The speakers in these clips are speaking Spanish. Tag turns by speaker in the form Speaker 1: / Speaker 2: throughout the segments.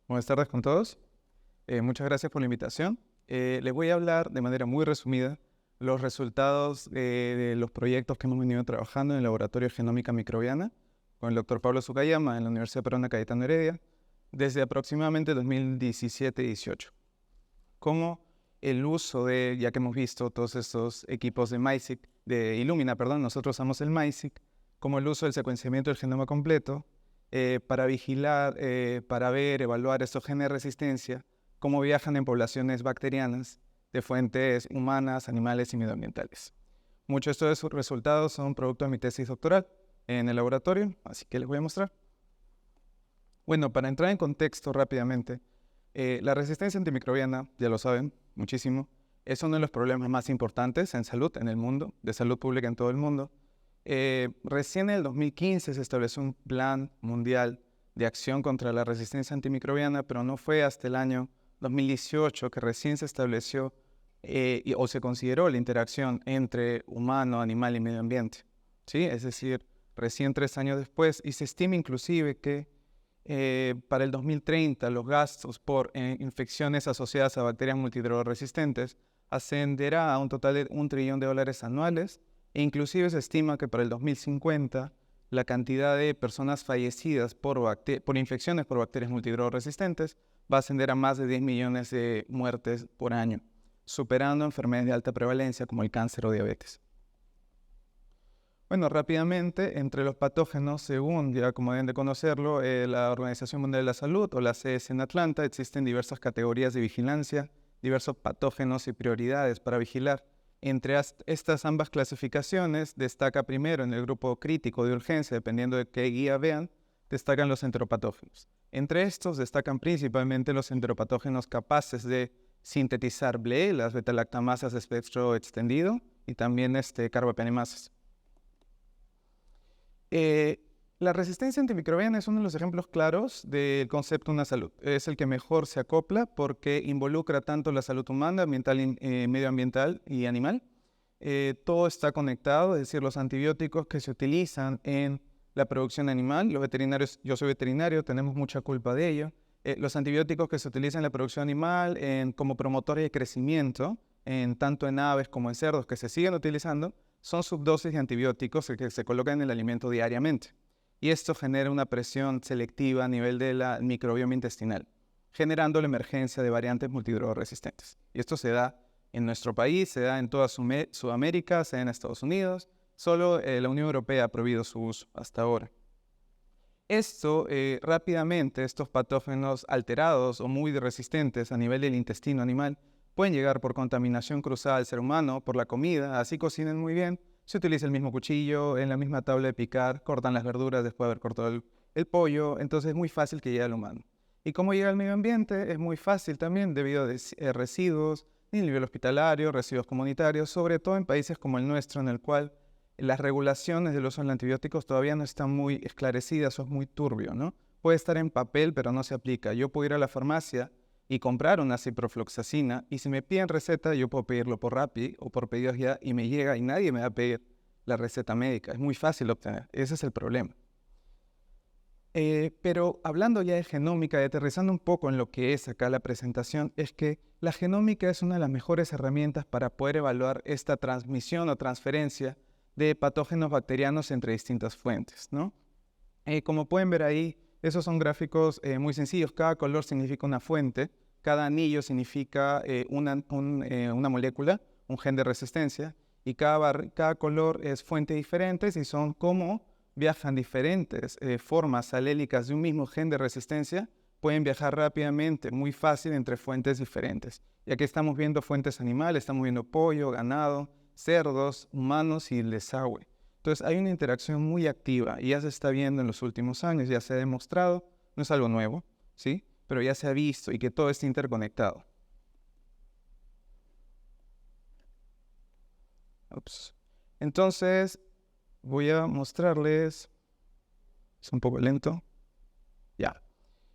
Speaker 1: Buenas tardes con todos. Muchas gracias por la invitación. Les voy a hablar de manera muy resumida los resultados de los proyectos que hemos venido trabajando en el Laboratorio de Genómica Microbiana con el doctor Pablo Sukayama en la Universidad Peruana Cayetano Heredia desde aproximadamente 2017-18. Como el uso de, ya que hemos visto todos estos equipos de MiSeq, de Illumina, perdón, nosotros usamos el MiSeq, como el uso del secuenciamiento del genoma completo para vigilar, para ver, evaluar estos genes de resistencia, cómo viajan en poblaciones bacterianas de fuentes humanas, animales y medioambientales. Muchos de estos resultados son producto de mi tesis doctoral en el laboratorio, así que les voy a mostrar. Bueno, para entrar en contexto rápidamente, la resistencia antimicrobiana, ya lo saben, muchísimo, es uno de los problemas más importantes en salud en el mundo, de salud pública en todo el mundo. Recién en el 2015 se estableció un plan mundial de acción contra la resistencia antimicrobiana, pero no fue hasta el año 2018 que recién se estableció o se consideró la interacción entre humano, animal y medio ambiente, ¿sí? Es decir, recién 3 años después, y se estima inclusive que para el 2030 los gastos por infecciones asociadas a bacterias multidrogresistentes ascenderá a un total de $1 trillón anuales, e inclusive se estima que para el 2050 la cantidad de personas fallecidas por infecciones por bacterias multidrogresistentes va a ascender a más de 10 millones de muertes por año, superando enfermedades de alta prevalencia como el cáncer o diabetes. Bueno, rápidamente, entre los patógenos, según ya como deben de conocerlo, la Organización Mundial de la Salud o la CS en Atlanta, existen diversas categorías de vigilancia, diversos patógenos y prioridades para vigilar. Entre estas ambas clasificaciones, destaca primero en el grupo crítico de urgencia, dependiendo de qué guía vean, destacan los enteropatógenos. Entre estos destacan principalmente los enteropatógenos capaces de sintetizar BLE, las beta-lactamasas de espectro extendido, y también carbapenemasas. La resistencia antimicrobiana es uno de los ejemplos claros del concepto de una salud. Es el que mejor se acopla porque involucra tanto la salud humana, ambiental, medioambiental y animal. Todo está conectado, es decir, los antibióticos que se utilizan en la producción animal, los veterinarios, yo soy veterinario, tenemos mucha culpa de ello. Los antibióticos que se utilizan en la producción animal como promotores de crecimiento, tanto en aves como en cerdos, que se siguen utilizando, son subdosis de antibióticos que se colocan en el alimento diariamente. Y esto genera una presión selectiva a nivel de la microbioma intestinal, generando la emergencia de variantes multidrogresistentes. Y esto se da en nuestro país, se da en toda Sudamérica, se da en Estados Unidos. Solo la Unión Europea ha prohibido su uso hasta ahora. Esto, rápidamente, estos patógenos alterados o muy resistentes a nivel del intestino animal pueden llegar por contaminación cruzada al ser humano, por la comida, así cocinan muy bien, se utiliza el mismo cuchillo, en la misma tabla de picar, cortan las verduras después de haber cortado el pollo, entonces es muy fácil que llegue al humano. Y cómo llega al medio ambiente es muy fácil también debido a residuos, a nivel hospitalario, residuos comunitarios, sobre todo en países como el nuestro, en el cual las regulaciones del uso de antibióticos todavía no están muy esclarecidas o es muy turbio, ¿no? Puede estar en papel, pero no se aplica. Yo puedo ir a la farmacia y comprar una ciprofloxacina, y si me piden receta, yo puedo pedirlo por Rappi o por pedidos ya, y me llega y nadie me va a pedir la receta médica. Es muy fácil de obtener. Ese es el problema. Pero hablando ya de genómica y aterrizando un poco en lo que es acá la presentación, es que la genómica es una de las mejores herramientas para poder evaluar esta transmisión o transferencia de patógenos bacterianos entre distintas fuentes, ¿no? Como pueden ver ahí, esos son gráficos muy sencillos. Cada color significa una fuente, cada anillo significa una molécula, un gen de resistencia, y cada color es fuente diferente y son como viajan diferentes formas alélicas de un mismo gen de resistencia, pueden viajar rápidamente, muy fácil, entre fuentes diferentes. Y aquí estamos viendo fuentes animales, estamos viendo pollo, ganado, cerdos, humanos y el desagüe. Entonces hay una interacción muy activa y ya se está viendo en los últimos años, ya se ha demostrado, no es algo nuevo, ¿sí? Pero ya se ha visto y que todo está interconectado. Ups. Entonces voy a mostrarles, es un poco lento, ya.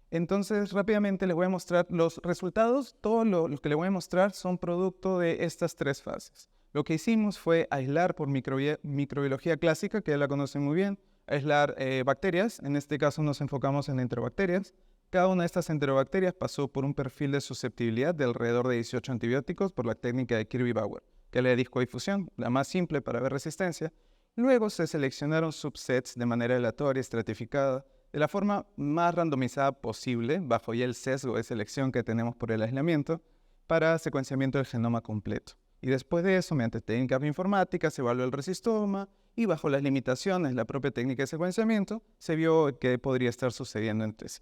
Speaker 1: Entonces rápidamente les voy a mostrar los resultados. Todo lo que les voy a mostrar son producto de estas 3 fases. Lo que hicimos fue aislar por microbiología clásica, que ya la conocen muy bien, aislar bacterias. En este caso nos enfocamos en enterobacterias. Cada una de estas enterobacterias pasó por un perfil de susceptibilidad de alrededor de 18 antibióticos por la técnica de Kirby-Bauer, que es la de discodifusión, la más simple para ver resistencia. Luego se seleccionaron subsets de manera aleatoria, estratificada, de la forma más randomizada posible, bajo ya el sesgo de selección que tenemos por el aislamiento, para secuenciamiento del genoma completo. Y después de eso, mediante técnicas bioinformáticas, se evaluó el resistoma y bajo las limitaciones de la propia técnica de secuenciamiento, se vio que podría estar sucediendo entre sí.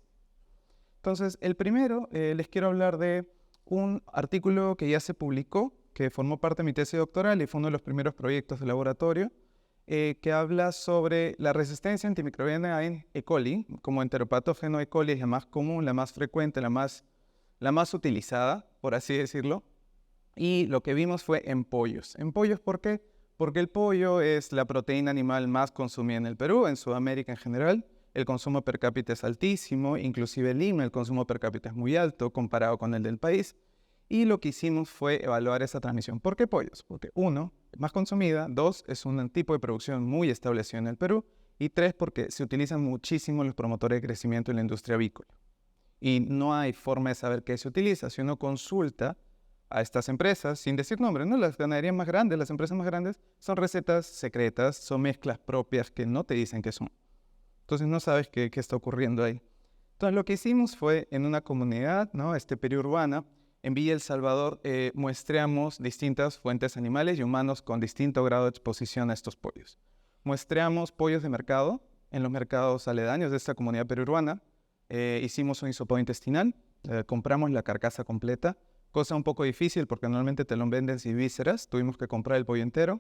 Speaker 1: Entonces, el primero, les quiero hablar de un artículo que ya se publicó, que formó parte de mi tesis doctoral y fue uno de los primeros proyectos de laboratorio, que habla sobre la resistencia antimicrobiana en E. coli, como enteropatógeno. E. coli es la más común, la más frecuente, la más utilizada, por así decirlo. Y lo que vimos fue en pollos. ¿En pollos por qué? Porque el pollo es la proteína animal más consumida en el Perú, en Sudamérica en general. El consumo per cápita es altísimo, inclusive en Lima el consumo per cápita es muy alto comparado con el del país. Y lo que hicimos fue evaluar esa transmisión. ¿Por qué pollos? Porque uno, es más consumida, dos, es un tipo de producción muy establecido en el Perú, y tres, porque se utilizan muchísimo los promotores de crecimiento en la industria avícola. Y no hay forma de saber qué se utiliza. Si uno consulta a estas empresas, sin decir nombres, ¿no? Las ganaderías más grandes, las empresas más grandes, son recetas secretas, son mezclas propias que no te dicen qué son. Entonces no sabes qué está ocurriendo ahí. Entonces lo que hicimos fue en una comunidad, ¿no? Periurbana, en Villa El Salvador, muestreamos distintas fuentes animales y humanos con distinto grado de exposición a estos pollos. Muestreamos pollos de mercado en los mercados aledaños de esta comunidad periurbana. Hicimos un hisopado intestinal, compramos la carcasa completa, cosa un poco difícil porque normalmente te lo venden sin vísceras, tuvimos que comprar el pollo entero.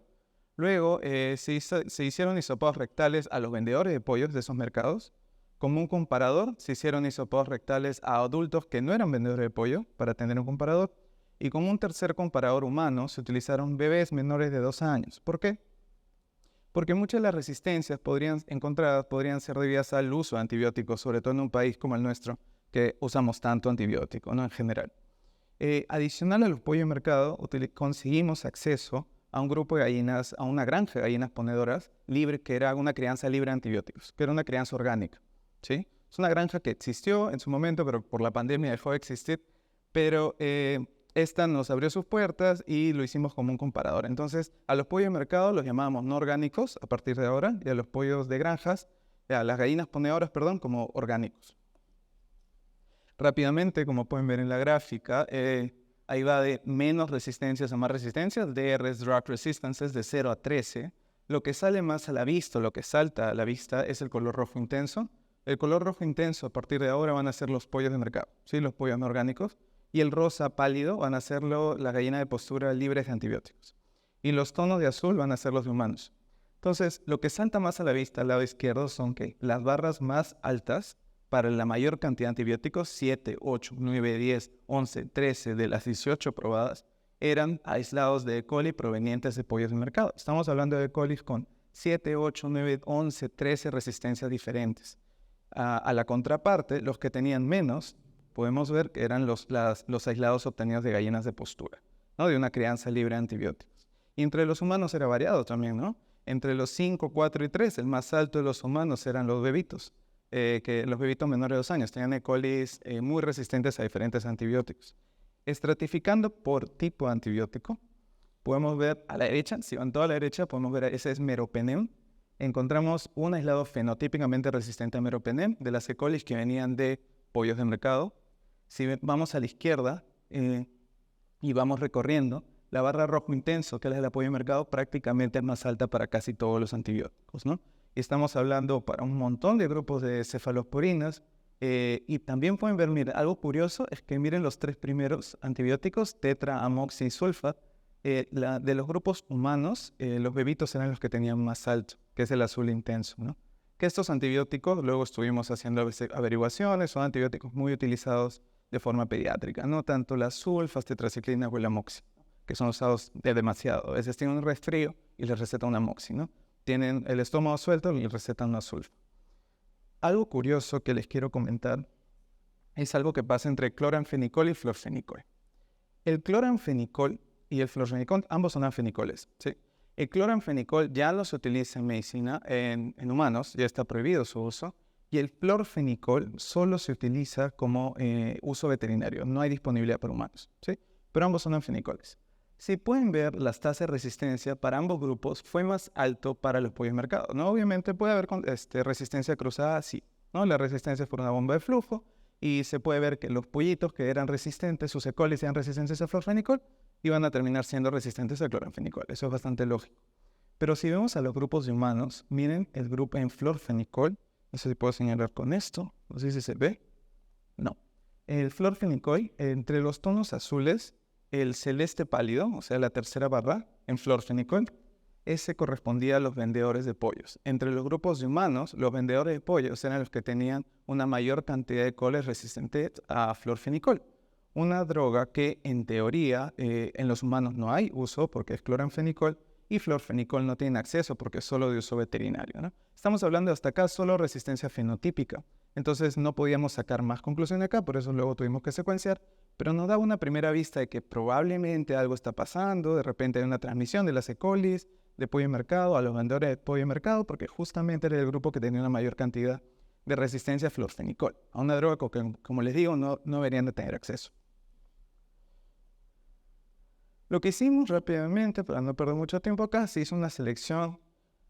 Speaker 1: Luego se hicieron hisopados rectales a los vendedores de pollos de esos mercados. Como un comparador, se hicieron hisopados rectales a adultos que no eran vendedores de pollo, para tener un comparador. Y como un tercer comparador humano, se utilizaron bebés menores de 2 años. ¿Por qué? Porque muchas de las resistencias encontradas podrían ser debidas al uso de antibióticos, sobre todo en un país como el nuestro, que usamos tanto antibiótico, ¿no? En general. Adicional a los pollos de mercado, conseguimos acceso a un grupo de gallinas, a una granja de gallinas ponedoras libre, que era una crianza libre de antibióticos, que era una crianza orgánica, ¿sí? Es una granja que existió en su momento, pero por la pandemia dejó de existir, pero esta nos abrió sus puertas y lo hicimos como un comparador. Entonces, a los pollos de mercado los llamábamos no orgánicos a partir de ahora, y a los pollos de granjas, a las gallinas ponedoras, perdón, como orgánicos. Rápidamente, como pueden ver en la gráfica, ahí va de menos resistencias a más resistencias, DRs, drug resistances, de 0 a 13. Lo que sale más a la vista, lo que salta a la vista, es el color rojo intenso. El color rojo intenso a partir de ahora van a ser los pollos de mercado, ¿sí? Los pollos no orgánicos. Y el rosa pálido van a ser las gallinas de postura libres de antibióticos. Y los tonos de azul van a ser los de humanos. Entonces, lo que salta más a la vista al lado izquierdo son que las barras más altas para la mayor cantidad de antibióticos, 7, 8, 9, 10, 11, 13 de las 18 probadas, eran aislados de E. coli provenientes de pollos de mercado. Estamos hablando de E. coli con 7, 8, 9, 11, 13 resistencias diferentes. A la contraparte, los que tenían menos, podemos ver que eran los aislados obtenidos de gallinas de postura, ¿no? De una crianza libre de antibióticos. Y entre los humanos era variado también, ¿no? Entre los 5, 4 y 3, el más alto de los humanos eran los bebitos. Que los bebitos menores de 2 años tenían E. coli muy resistentes a diferentes antibióticos. Estratificando por tipo de antibiótico, podemos ver a la derecha, si van toda a la derecha, podemos ver ese es meropenem. Encontramos un aislado fenotípicamente resistente a meropenem de las E. coli que venían de pollos de mercado. Si vamos a la izquierda y vamos recorriendo, la barra rojo intenso, que es la del pollo de mercado, prácticamente es más alta para casi todos los antibióticos, ¿no? Y estamos hablando para un montón de grupos de cefalosporinas. Y también pueden ver, miren, algo curioso es que miren los 3 primeros antibióticos, tetra, amoxi y sulfa. De los grupos humanos, los bebitos eran los que tenían más alto, que es el azul intenso, ¿no? Que estos antibióticos, luego estuvimos haciendo averiguaciones, son antibióticos muy utilizados de forma pediátrica, no tanto las sulfas, tetraciclina o el amoxi, que son usados de demasiado. A veces tienen un resfrío y les recetan un amoxi, ¿no? Tienen el estómago suelto y recetan una sulfa. Algo curioso que les quiero comentar es algo que pasa entre cloranfenicol y florfenicol. El cloranfenicol y el florfenicol, ambos son anfenicoles, ¿sí? El cloranfenicol ya no se utiliza en medicina en humanos, ya está prohibido su uso, Y el florfenicol solo se utiliza como uso veterinario, no hay disponibilidad para humanos, ¿sí? Pero ambos son anfenicoles. Si pueden ver, las tasas de resistencia para ambos grupos fue más alto para los pollos mercados, ¿no? Obviamente puede haber resistencia cruzada, sí, ¿no? La resistencia es por una bomba de flujo y se puede ver que los pollitos que eran resistentes, sus E. coli eran resistentes al florfenicol, iban a terminar siendo resistentes al cloranfenicol. Eso es bastante lógico. Pero si vemos a los grupos de humanos, miren el grupo en florfenicol. No sé si puedo señalar con esto. No sé si se ve. No. El florfenicol, entre los tonos azules, el celeste pálido, o sea, la tercera barra, en florfenicol, ese correspondía a los vendedores de pollos. Entre los grupos de humanos, los vendedores de pollos eran los que tenían una mayor cantidad de coles resistentes a florfenicol. Una droga que, en teoría, en los humanos no hay uso porque es cloranfenicol, y florfenicol no tiene acceso porque es solo de uso veterinario, ¿no? Estamos hablando hasta acá solo resistencia fenotípica. Entonces no podíamos sacar más conclusión de acá, por eso luego tuvimos que secuenciar, pero nos da una primera vista de que probablemente algo está pasando, de repente hay una transmisión de las E. coli de pollo de mercado a los vendedores de pollo de mercado, porque justamente era el grupo que tenía una mayor cantidad de resistencia a florfenicol, a una droga que, como les digo, no deberían de tener acceso. Lo que hicimos rápidamente, para no perder mucho tiempo acá, se hizo una selección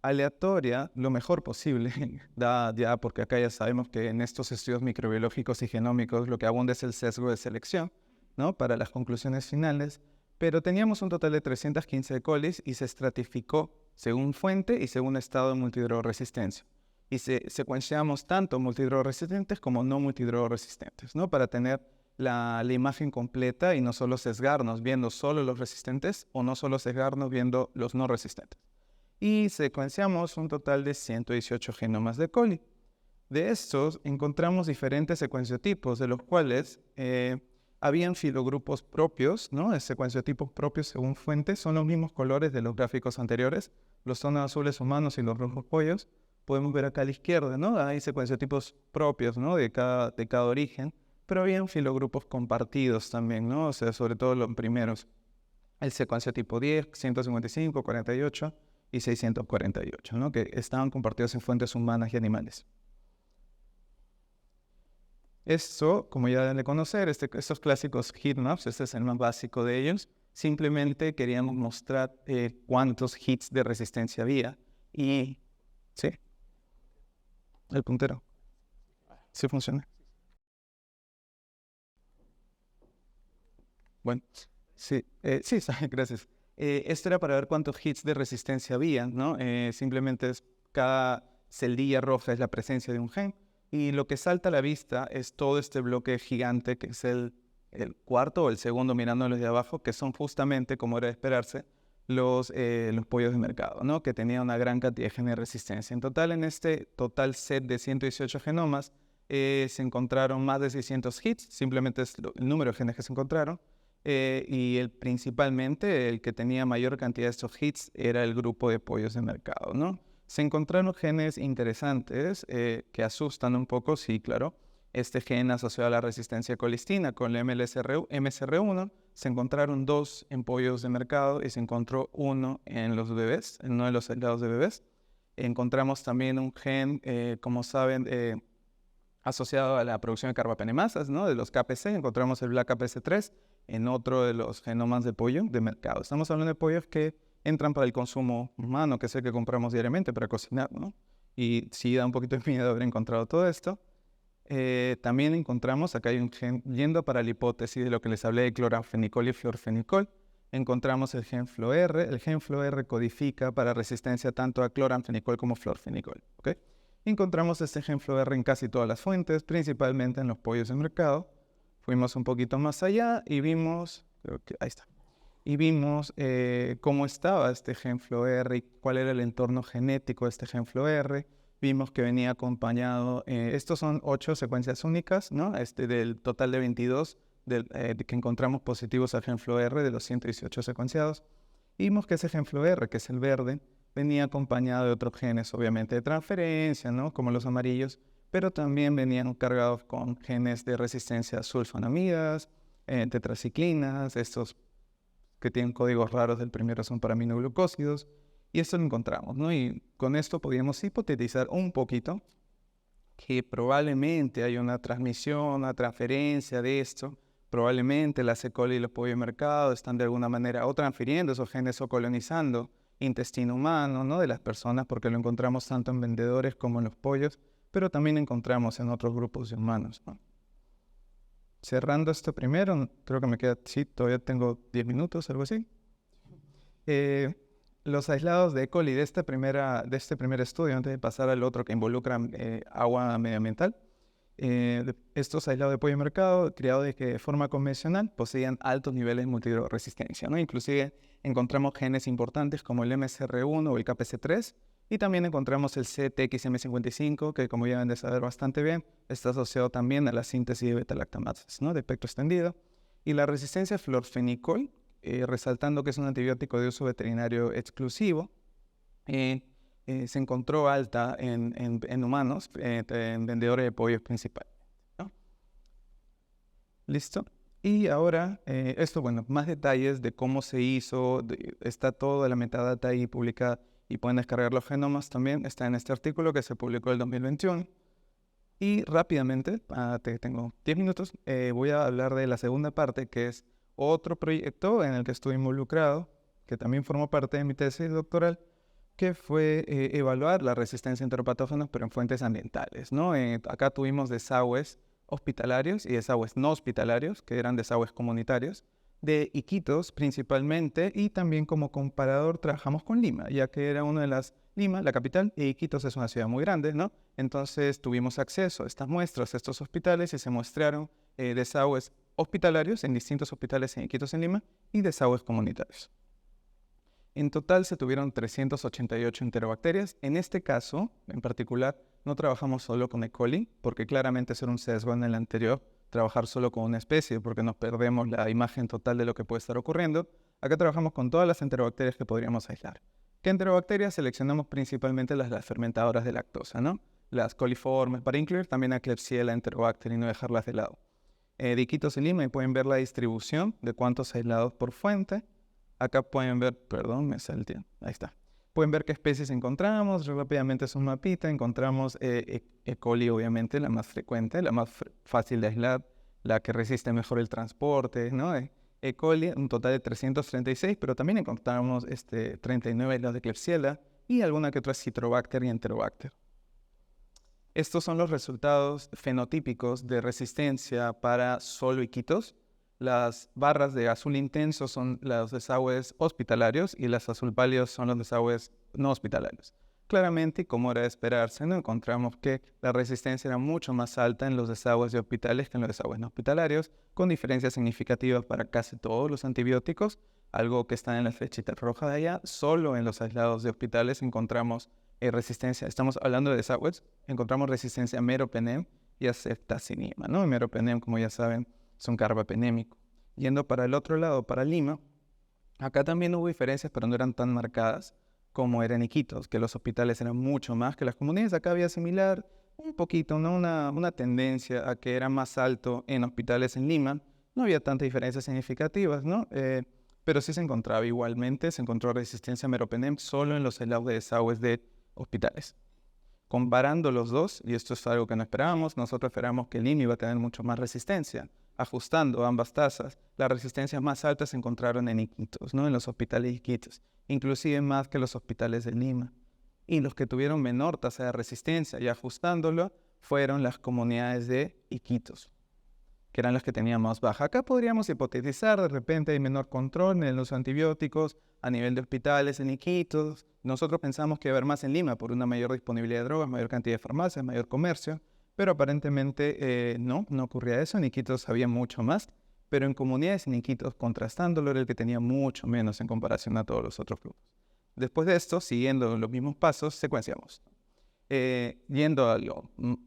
Speaker 1: aleatoria lo mejor posible, ya porque acá ya sabemos que en estos estudios microbiológicos y genómicos lo que abunda es el sesgo de selección, ¿no? Para las conclusiones finales, pero teníamos un total de 315 E. coli y se estratificó según fuente y según estado de multidrogoresistencia. Y secuenciamos tanto multidrogorresistentes como no multidrogorresistentes, ¿no? Para tener la imagen completa y no solo sesgarnos viendo solo los resistentes o no solo sesgarnos viendo los no resistentes. Y secuenciamos un total de 118 genomas de E. coli. De estos encontramos diferentes secuenciotipos, de los cuales habían filogrupos propios, ¿no? Secuenciotipos propios según fuente, son los mismos colores de los gráficos anteriores, los tonos azules humanos y los rojos pollos. Podemos ver acá a la izquierda, ¿no? Hay secuenciotipos propios, ¿no? de cada origen, pero habían filogrupos compartidos también, ¿no? O sea, sobre todo los primeros. El secuenciotipo 10, 155, 48 y 648, ¿no? Que estaban compartidos en fuentes humanas y animales. Esto, como ya deben de conocer, estos clásicos heatmaps, este es el más básico de ellos, simplemente queríamos mostrar cuántos hits de resistencia había y... ¿Sí? El puntero. ¿Sí funciona? Bueno, sí, sí, gracias. Esto era para ver cuántos hits de resistencia había, ¿no? Simplemente cada celdilla roja es la presencia de un gen y lo que salta a la vista es todo este bloque gigante que es el cuarto o el segundo mirando los de abajo, que son justamente, como era de esperarse, los pollos de mercado, ¿no? Que tenían una gran cantidad de genes de resistencia. En total, en este total set de 118 genomas, se encontraron más de 600 hits, simplemente es el número de genes que se encontraron. Y principalmente el que tenía mayor cantidad de estos hits era el grupo de pollos de mercado, ¿no? Se encontraron genes interesantes que asustan un poco, sí, claro. Este gen asociado a la resistencia a colistina con la MSR1, se encontraron 2 en pollos de mercado y se encontró 1 en los bebés, en uno de los aislados de bebés. Encontramos también un gen, como saben, asociado a la producción de carbapenemasas, ¿no? De los KPC, encontramos el BLAC-KPC3 en otro de los genomas de pollo de mercado. Estamos hablando de pollos que entran para el consumo humano, que es el que compramos diariamente para cocinar, ¿no? Y sí da un poquito de miedo haber encontrado todo esto. También encontramos, acá hay un gen, yendo para la hipótesis de lo que les hablé de cloranfenicol y florfenicol, encontramos el gen FLOR. El gen FLOR codifica para resistencia tanto a cloranfenicol como florfenicol, ¿ok? Encontramos este gen FLOR en casi todas las fuentes, principalmente en los pollos de mercado. Fuimos un poquito más allá y vimos, creo que ahí está, y vimos cómo estaba este gen FLOR y cuál era el entorno genético de este gen FLOR. Vimos que venía acompañado, estos son 8 secuencias únicas, ¿no? Del total de 22 que encontramos positivos al gen FLOR de los 118 secuenciados. Y vimos que ese gen FLOR, que es el verde, venía acompañado de otros genes, obviamente de transferencia, ¿no? Como los amarillos, pero también venían cargados con genes de resistencia a sulfonamidas, tetraciclinas, estos que tienen códigos raros, del primero son para aminoglucósidos, y esto lo encontramos, ¿no? Y con esto podíamos hipotetizar un poquito que probablemente hay una transmisión, una transferencia de esto. Probablemente las E. coli y los pollos de mercado están de alguna manera o transfiriendo esos genes o colonizando intestino humano, ¿no? De las personas, porque lo encontramos tanto en vendedores como en los pollos, pero también encontramos en otros grupos de humanos, ¿no? Cerrando esto primero, creo que me queda, sí, todavía tengo 10 minutos, algo así. Los aislados de E. coli de este primer estudio, antes de pasar al otro que involucra agua medioambiental, estos aislados de pollo de mercado, criados de forma convencional, poseían altos niveles de multiresistencia, ¿no? Inclusive encontramos genes importantes como el MSR1 o el KPC3, y también encontramos el CTXM55, que como ya deben de saber bastante bien, está asociado también a la síntesis de beta-lactamases, ¿no? De espectro extendido. Y la resistencia a florfenicol, resaltando que es un antibiótico de uso veterinario exclusivo, se encontró alta en humanos, en vendedores de pollos principalmente, ¿no? ¿Listo? Y ahora, esto, bueno, más detalles de cómo se hizo, está toda la metadata ahí publicada y pueden descargar los genomas también, está en este artículo que se publicó el 2021. Y rápidamente, tengo 10 minutos, voy a hablar de la segunda parte, que es otro proyecto en el que estuve involucrado, que también formó parte de mi tesis doctoral, que fue evaluar la resistencia a enteropatógenos, pero en fuentes ambientales, ¿no? Acá tuvimos desagües hospitalarios y desagües no hospitalarios, que eran desagües comunitarios, de Iquitos principalmente, y también como comparador trabajamos con Lima, ya que era una de las, Lima, la capital, y Iquitos es una ciudad muy grande, ¿no? Entonces tuvimos acceso a estas muestras, a estos hospitales, y se muestrearon desagües hospitalarios en distintos hospitales en Iquitos, en Lima, y desagües comunitarios. En total se tuvieron 388 enterobacterias. En este caso, en particular, no trabajamos solo con E. coli, porque claramente eso era un sesgo en el anterior, trabajar solo con una especie, porque nos perdemos la imagen total de lo que puede estar ocurriendo. Acá trabajamos con todas las enterobacterias que podríamos aislar. ¿Qué enterobacterias? Seleccionamos principalmente las fermentadoras de lactosa, ¿no? Las coliformes, para incluir también a Klebsiella enterobacter y no dejarlas de lado. De Iquitos y Lima, y pueden ver la distribución de cuántos aislados por fuente. Acá pueden ver, perdón, me salté, ahí está. Pueden ver qué especies encontramos, rápidamente es un mapita, encontramos E. coli obviamente, la más frecuente, la más fácil de aislar, la que resiste mejor el transporte, ¿no? E. coli, un total de 336, pero también encontramos 39 aislados de Klebsiella y alguna que otra Citrobacter y Enterobacter. Estos son los resultados fenotípicos de resistencia para solo Iquitos. Las barras de azul intenso son los desagües hospitalarios y las azul pálidos son los desagües no hospitalarios. Claramente, como era de esperarse, ¿no? Encontramos que la resistencia era mucho más alta en los desagües de hospitales que en los desagües no hospitalarios, con diferencias significativas para casi todos los antibióticos, algo que está en la flechita roja de allá. Solo en los aislados de hospitales encontramos resistencia, estamos hablando de desagües, encontramos resistencia a meropenem y a ceftazimima, ¿no? Meropenem, como ya saben, es un carbapenémico. Yendo para el otro lado, para Lima, acá también hubo diferencias, pero no eran tan marcadas como eran Iquitos, que los hospitales eran mucho más que las comunidades. Acá había similar, un poquito, ¿no? Una tendencia a que era más alto en hospitales en Lima. No había tantas diferencias significativas, ¿no? Pero sí se encontraba igualmente, se encontró resistencia a meropenem solo en los aislados de desagües de hospitales. Comparando los dos, y esto es algo que no esperábamos, nosotros esperábamos que Lima iba a tener mucho más resistencia. Ajustando ambas tasas, las resistencias más altas se encontraron en Iquitos, ¿no? En los hospitales de Iquitos, inclusive más que los hospitales de Lima. Y los que tuvieron menor tasa de resistencia y ajustándolo fueron las comunidades de Iquitos, que eran las que tenían más baja. Acá podríamos hipotetizar, de repente hay menor control en los antibióticos a nivel de hospitales en Iquitos. Nosotros pensamos que iba a haber más en Lima por una mayor disponibilidad de drogas, mayor cantidad de farmacias, mayor comercio, pero aparentemente no ocurría eso. En Iquitos había mucho más, pero en comunidades en Iquitos, contrastándolo, era el que tenía mucho menos en comparación a todos los otros grupos. Después de esto, siguiendo los mismos pasos, secuenciamos.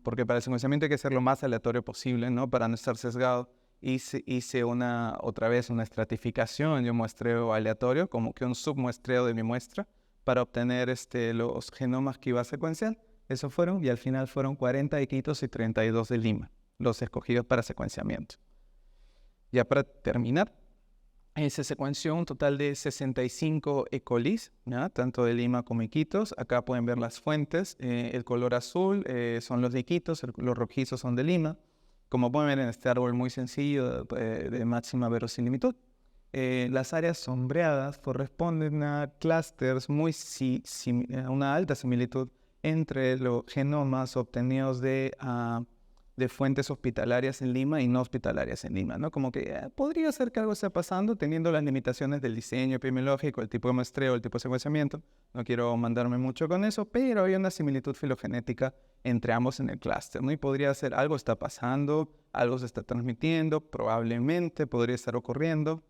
Speaker 1: Porque para el secuenciamiento hay que ser lo más aleatorio posible, ¿no? Para no estar sesgado. Hice otra vez una estratificación y un muestreo aleatorio, como que un submuestreo de mi muestra, para obtener los genomas que iba a secuenciar. Eso fueron, y al final fueron 40 de Iquitos y 32 de Lima, los escogidos para secuenciamiento. Ya para terminar, Se secuenció un total de 65 E. colis, ¿ya? Tanto de Lima como Iquitos. Acá pueden ver las fuentes. El color azul son los de Iquitos, los rojizos son de Lima. Como pueden ver en este árbol muy sencillo de máxima verosimilitud. Las áreas sombreadas corresponden a clústeres a una alta similitud entre los genomas obtenidos de fuentes hospitalarias en Lima y no hospitalarias en Lima, ¿no? Como que podría ser que algo esté pasando teniendo las limitaciones del diseño epidemiológico, el tipo de muestreo, el tipo de secuenciamiento. No quiero mandarme mucho con eso, pero hay una similitud filogenética entre ambos en el clúster, ¿no? Y podría ser algo está pasando, algo se está transmitiendo, probablemente podría estar ocurriendo.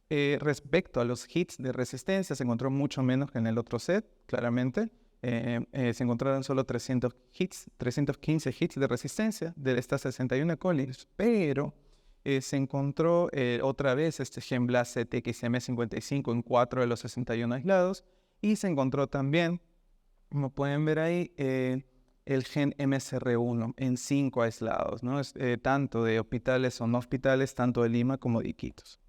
Speaker 1: Respecto a los hits de resistencia, se encontró mucho menos que en el otro set, claramente. Se encontraron solo 315 hits de resistencia de estas 61 E. colis, pero se encontró otra vez este gen BLAST ZXM55 en 4 de los 61 aislados, y se encontró también, como pueden ver ahí, el gen MSR1 en 5 aislados, ¿no? Tanto de hospitales o no hospitales, tanto de Lima como de Iquitos.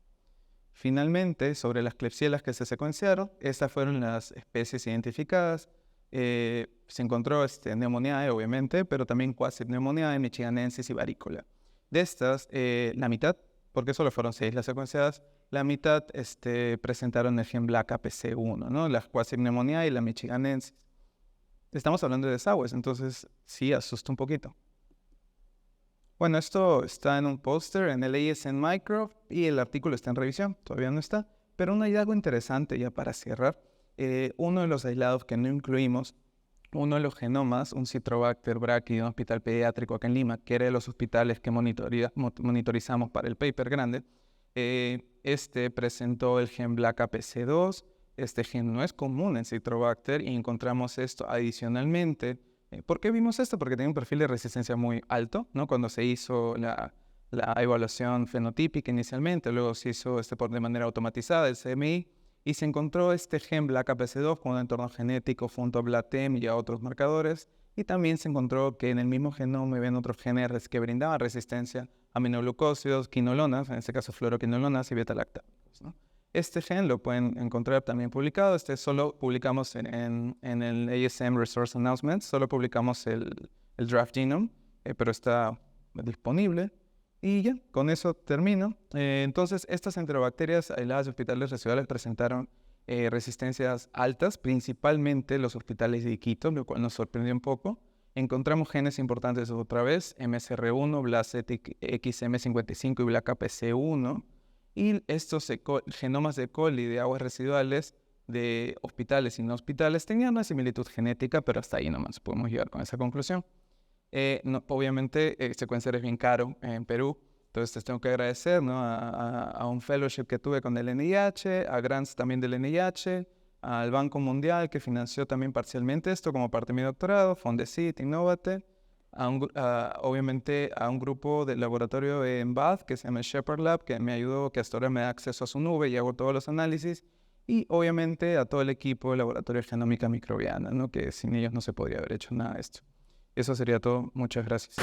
Speaker 1: Finalmente, sobre las Klebsiellas que se secuenciaron, estas fueron las especies identificadas. Se encontró Pneumoniae, obviamente, pero también Quasi-Pneumoniae, Michiganensis y Varicola. De estas, la mitad, porque solo fueron 6 las secuenciadas, la mitad presentaron el gen BLAC-APC1, ¿no? Las Quasi-Pneumoniae y la Michiganensis. Estamos hablando de desagües, entonces sí asusta un poquito. Bueno, esto está en un póster en el ASN Micro y el artículo está en revisión, todavía no está. Pero un hallazgo interesante ya para cerrar, uno de los aislados que no incluimos, uno de los genomas, un Citrobacter brachii de un hospital pediátrico acá en Lima, que era de los hospitales que monitorizamos para el paper grande, presentó el gen BLAC-APC2. Este gen no es común en Citrobacter y encontramos esto adicionalmente. ¿Por qué vimos esto? Porque tenía un perfil de resistencia muy alto, ¿no? Cuando se hizo la evaluación fenotípica inicialmente, luego se hizo de manera automatizada el CMI, y se encontró este gen BLAC-APC2 con un entorno genético junto a BLATEM y a otros marcadores, y también se encontró que en el mismo genoma había otros genes que brindaban resistencia a aminoglucósidos, quinolonas, en este caso fluoroquinolonas y beta-lactámicos, ¿no? Este gen lo pueden encontrar también publicado. Solo publicamos en el ASM Resource Announcement, solo publicamos el draft genome, pero está disponible. Y ya, con eso termino. Entonces, estas enterobacterias aisladas de hospitales residuales presentaron resistencias altas, principalmente los hospitales de Iquitos, lo cual nos sorprendió un poco. Encontramos genes importantes otra vez, MSR1, BLAST ZXM55 y BLAC-APC1. Y estos genomas de coli de aguas residuales de hospitales y no hospitales tenían una similitud genética, pero hasta ahí nomás podemos llegar con esa conclusión. Obviamente, secuenciar es bien caro en Perú, entonces les tengo que agradecer, ¿no? a un fellowship que tuve con el NIH, a grants también del NIH, al Banco Mundial que financió también parcialmente esto como parte de mi doctorado, Fondesit, Innovate, obviamente a un grupo del laboratorio en Bath que se llama Shepherd Lab, que me ayudó, que hasta ahora me da acceso a su nube y hago todos los análisis, y obviamente a todo el equipo del laboratorio de genómica microbiana, ¿no? Que sin ellos no se podría haber hecho nada de esto. Eso sería todo. Muchas gracias.